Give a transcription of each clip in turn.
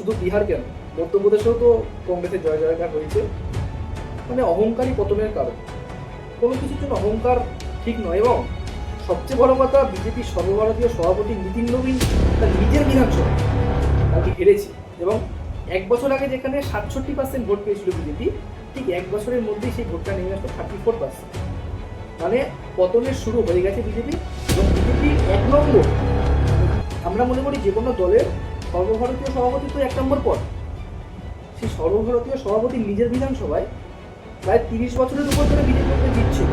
শুধু বিহার কেন, মধ্যপ্রদেশেও তো কংগ্রেসের জয় জয়কার হয়েছে। মানে অহংকারই পতনের কারণ। কোনো কিছুর জন্য অহংকার ঠিক নয়। এবং সবচেয়ে বড় কথা, বিজেপির সর্বভারতীয় সভাপতি নিতিন নবীন তার নিজের বিধানসভা কালকে হেরেছে। এবং এক বছর আগে যেখানে 67% ভোট পেয়েছিল বিজেপি, ঠিক এক বছরের মধ্যেই সেই ভোটটা নেমে আসলো 34%। মানে পতনের শুরু হয়ে গেছে বিজেপি। এবং বিজেপির এক নম্বর, আমরা মনে করি যে কোনো দলের সর্বভারতীয় সভাপতি তো এক নম্বর পদ। সেই সর্বভারতীয় সভাপতি নিজের বিধানসভায় প্রায় 30 বছরের উপর ধরে বিজেপিকে জিতছিল।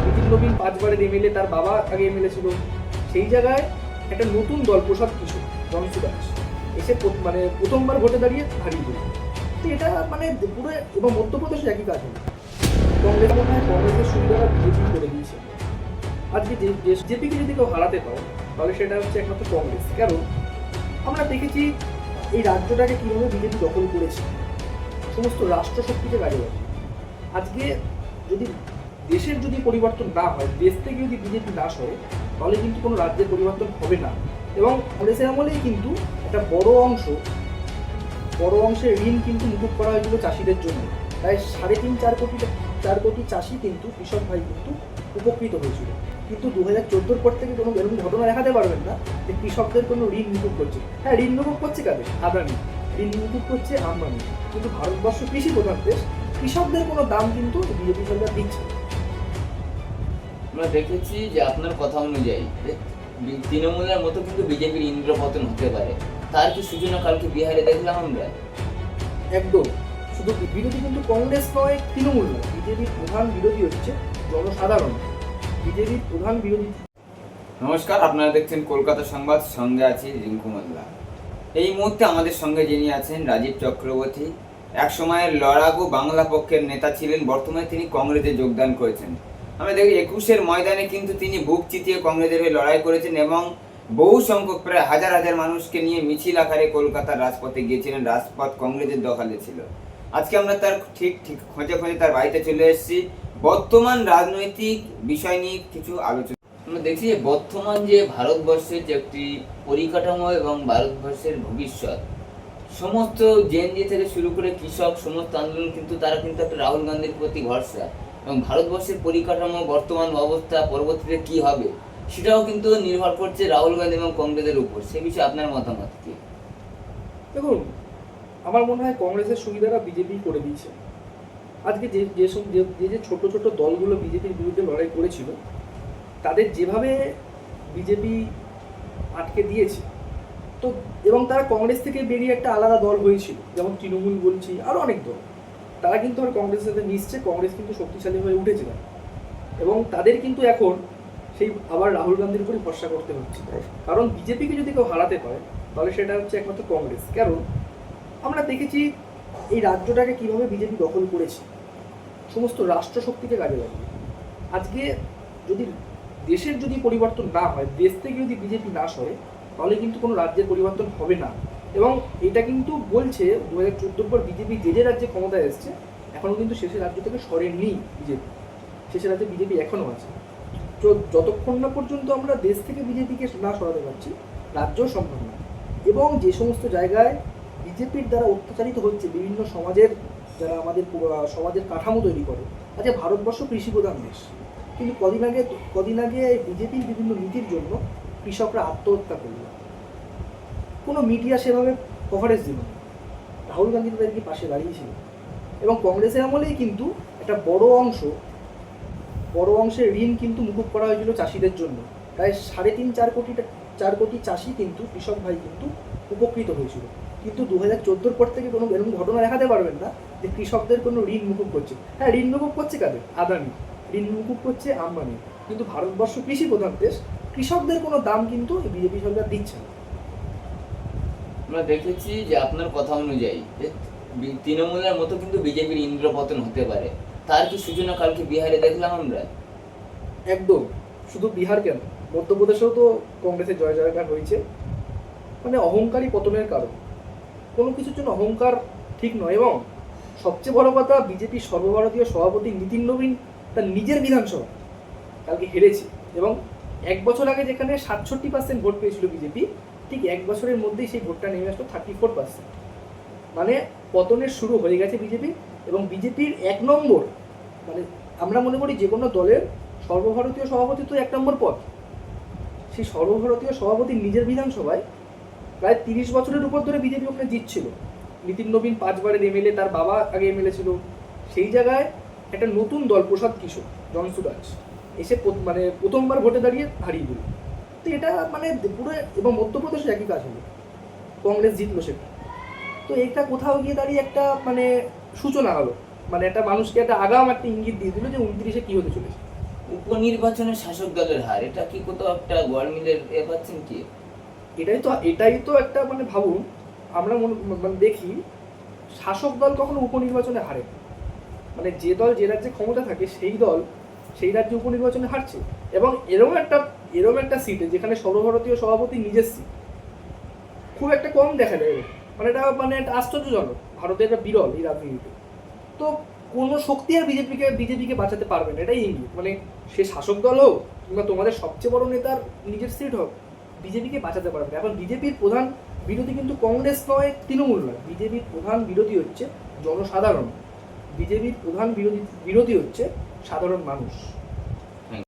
নিতিন নবীন 5 বারের এমএলএ, তার বাবা আগে এমএলএ ছিল। সেই জায়গায় একটা নতুন দল, প্রসাদ কিশোর, জনসু দাস, এসে মানে প্রথমবার ভোটে দাঁড়িয়ে হারিয়ে দিল। তো এটা মানে পুরো, এবং মধ্যপ্রদেশে একই কাজ হলো। কংগ্রেস মনে হয় কংগ্রেসের সুবিধাটা বিজেপি করে দিয়েছে। আজকে যে বিজেপিকে যদি কেউ হারাতে পারে, তাহলে সেটা হচ্ছে একমাত্র কংগ্রেস। কারণ আমরা দেখেছি এই রাজ্যটাকে কীভাবে বিজেপি দখল করেছে, সমস্ত রাষ্ট্রশক্তিকে গাড়ি বাড়ি। আজকে যদি দেশের যদি পরিবর্তন না হয়, দেশ থেকে যদি বিজেপি না সরে, তাহলে কিন্তু কোনো রাজ্যের পরিবর্তন হবে না। এবং কংগ্রেসের আমলেই কিন্তু একটা বড় অংশের ঋণ কিন্তু মুকুব করা হয়েছিল চাষিদের জন্য। তাই 3.5-4 কোটি চাষি কিন্তু, কৃষক ভাই কিন্তু উপকৃত হয়েছিল। কিন্তু 2014 পর থেকে কোনো এরকম ঘটনা দেখাতে পারবেন না যে কৃষকদের কোনো ঋণ মুকুব করছে। হ্যাঁ, ঋণ মুকুব করছে কাদের? আদানি। ঋণ মুকুব করছে আম্বানি। কিন্তু ভারতবর্ষ কৃষি প্রধান দেশ, কৃষকদের কোনো দাম কিন্তু বিজেপি সরকার দিচ্ছে না। আমরা দেখেছি যে আপনার কথা অনুযায়ী তৃণমূলের মতো কিন্তু বিজেপির ইন্দ্রপতন হতে পারে। তার কি সূচনা কালকে বিহারে দেখলাম আমরা। একদম। শুধু বিরোধী কিন্তু কংগ্রেস নয়, তৃণমূল নয়, বিজেপির প্রধান বিরোধী হচ্ছে জনসাধারণ। বিজেপির প্রধান বিরোধী। নমস্কার, আপনারা দেখছেন কলকাতা সংবাদ, সঙ্গে আছি রিঙ্কু মোল্লা। এই মুহূর্তে আমাদের সঙ্গে যিনি আছেন রাজীব চক্রবর্তী। এক সময়ের লড়াকু বাংলা পক্ষের নেতা ছিলেন, বর্তমানে তিনি কংগ্রেসে যোগদান করেছেন। আমরা দেখি 21-এর ময়দানে কিন্তু তিনি বুক চিতিয়ে কংগ্রেসের হয়ে লড়াই করেছেন এবং বহু সংখ্যক প্রায় হাজার হাজার মানুষকে নিয়ে মিছিল আকারে কলকাতার রাজপথে গিয়েছিলেন। রাজপথ কংগ্রেসের দখলে ছিল। আজকে আমরা তার ঠিক খোঁজে তার বাড়িতে চলে এসেছি। বর্তমান রাজনৈতিক বিষয় নিয়ে কিছু আলোচনা। আমরা দেখছি যে বর্তমান যে ভারতবর্ষের যে একটি পরিকাঠামো এবং ভারতবর্ষের ভবিষ্যৎ, সমস্ত জেএনজি থেকে শুরু করে কৃষক, সমস্ত আন্দোলন কিন্তু তারা কিন্তু একটা রাহুল গান্ধীর প্রতি ভরসা। এবং ভারতবর্ষের পরিকাঠামো, বর্তমান অবস্থা, পরবর্তীতে কি হবে, সেটাও কিন্তু নির্ভর করছে রাহুল গান্ধী এবং কংগ্রেসের উপর। সে বিষয়ে আপনার মতামত কি? দেখুন, আমার মনে হয় কংগ্রেসের সুবিধাটা বিজেপি করে দিয়েছে। আজকে যে ছোট ছোট দলগুলো বিজেপির বিরুদ্ধে লড়াই করেছিল, তাদের যেভাবে বিজেপি আটকে দিয়েছে, তো এবং তারা কংগ্রেস থেকে বেরিয়ে একটা আলাদা দল হয়েছিল, যেমন তৃণমূল বলছি, আরও অনেক দল, তারা কিন্তু আর কংগ্রেসের সাথে মিশছে। কংগ্রেস কিন্তু শক্তিশালী হয়ে উঠেছিল এবং তাদের কিন্তু এখন সেই আবার রাহুল গান্ধীর উপরই ভরসা করতে হচ্ছে। কারণ বিজেপিকে যদি কেউ হারাতে পারে, তাহলে সেটা হচ্ছে একমাত্র কংগ্রেস। কারণ আমরা দেখেছি এই রাজ্যটাকে কীভাবে বিজেপি দখল করেছে, সমস্ত রাষ্ট্রশক্তিকে গাড়ি লাগিয়ে। আজকে যদি দেশের যদি পরিবর্তন না হয়, দেশ থেকে যদি বিজেপি না সরে, তাহলে কিন্তু কোনো রাজ্যের পরিবর্তন হবে না। এবং এটা কিন্তু বলছে 2014 পর বিজেপি যে রাজ্যে ক্ষমতায় এসছে, এখনও কিন্তু শেষের রাজ্য থেকে সরেননি বিজেপি। শেষের রাজ্যে বিজেপি এখনও আছে। তো যতক্ষণ না পর্যন্ত আমরা দেশ থেকে বিজেপিকে না সরাতে পারছি, রাজ্যও সম্ভব না। এবং যে সমস্ত জায়গায় বিজেপির দ্বারা অত্যাচারিত হচ্ছে বিভিন্ন সমাজের, যারা আমাদের সমাজের কাঠামো তৈরি করে। আজকে ভারতবর্ষ কৃষিপ্রধান দেশ, কিন্তু কদিন আগে বিজেপির বিভিন্ন নীতির জন্য কৃষকরা আত্মহত্যা করল। কোনো মিডিয়া সেভাবে কভারেজ দিল না। রাহুল গান্ধী তাদেরকে পাশে দাঁড়িয়েছিল। এবং কংগ্রেসের আমলেই কিন্তু একটা বড় অংশের ঋণ কিন্তু মুকুব করা হয়েছিল চাষিদের জন্য। প্রায় 3.5-4 কোটি চাষি কিন্তু, কৃষক ভাই কিন্তু উপকৃত হয়েছিল। কিন্তু 2014 পর থেকে কোনো এরকম ঘটনা দেখাতে পারবেন না যে কৃষকদের কোনো ঋণ মুকুব করছে। হ্যাঁ, ঋণ মুকুব করছে কাদের? আদানি। ঋণ মুকুব করছে আম্বানি। কিন্তু ভারতবর্ষ কৃষি প্রধান দেশ, কৃষকদের কোনো দাম কিন্তু বিজেপি সরকার দিচ্ছে না। আমরা দেখেছি যে আপনার কথা অনুযায়ী যে তৃণমূলের মতো কিন্তু বিজেপির ইন্দ্রপতন হতে পারে। তার কি সূচনা কালকে বিহারে দেখলাম আমরা। একদম। শুধু বিহার কেন, মধ্যপ্রদেশেও তো কংগ্রেসের জয় জয়কার হয়েছে। মানে অহংকারই পতনের কারণ। কোনো কিছুর জন্য অহংকার ঠিক নয়। এবং সবচেয়ে বড় কথা, বিজেপির সর্বভারতীয় সভাপতি নিতিন নবীন তার নিজের বিধানসভা কালকে হেরেছে। এবং এক বছর আগে যেখানে 67% ভোট পেয়েছিল বিজেপি, ঠিক এক বছরের মধ্যেই সেই ভোটটা নেমে আসলো 34%। মানে পতনের শুরু হয়ে গেছে বিজেপি, এবং বিজেপির 1 নম্বর, মানে আমরা মনে করি যে কোনো দলের সর্বভারতীয় সভাপতি তো 1 নম্বর পদ। সেই সর্বভারতীয় সভাপতি নিজের বিধানসভায় প্রায় 30 বছরের উপর ধরে বিজেপি ওখানে জিতছিল। নিতিন নবীন 5 বারের এমএলএ, তার বাবা আগে এমএলএ ছিল। সেই জায়গায় একটা নতুন দল, প্রসাদ কিশোর, জনসুরাজ, এসে মানে প্রথমবার ভোটে দাঁড়িয়ে হারিয়ে দিল। তো এটা মানে পুরো, এবং মধ্যপ্রদেশে একই কাজ হলো, কংগ্রেস জিতলো সেটা। তো এটা কোথাও গিয়ে দাঁড়িয়ে একটা মানে সূচনা হলো, মানে একটা মানুষকে একটা আগাম একটা ইঙ্গিত দিয়ে দিল যে 29-এ কি হতে চলেছে। উপনির্বাচনে শাসক দলের হার, এটা কি কোথাও একটা গরমিলের পাচ্ছেন কি? এটাই তো একটা মানে ভাবুন, আমরা মানে দেখি শাসক দল কখনো উপনির্বাচনে হারে না। মানে যে দল যে রাজ্যে ক্ষমতা থাকে সেই দল সেই রাজ্যে উপনির্বাচনে হারছে, এবং এরকম একটা সিটে যেখানে সর্বভারতীয় সভাপতি নিজের সিট, খুব একটা কম দেখা যায়। মানে এটা মানে একটা আশ্চর্যজনক, ভারতে এটা বিরল এই রাজনীতিতে। তো কোনো শক্তি আর বিজেপিকে বাঁচাতে পারবে না, এটাই ইঙ্গিত। মানে সে শাসক দল হোক কিংবা তোমাদের সবচেয়ে বড় নেতার নিজের সিট হোক, বিজেপিকে বাঁচাতে পারবে না। এখন বিজেপির প্রধান বিরোধী কিন্তু কংগ্রেস নয়, তৃণমূল নয়, বিজেপির প্রধান বিরোধী হচ্ছে জনসাধারণ। বিজেপির প্রধান বিরোধী হচ্ছে সাধারণ মানুষ।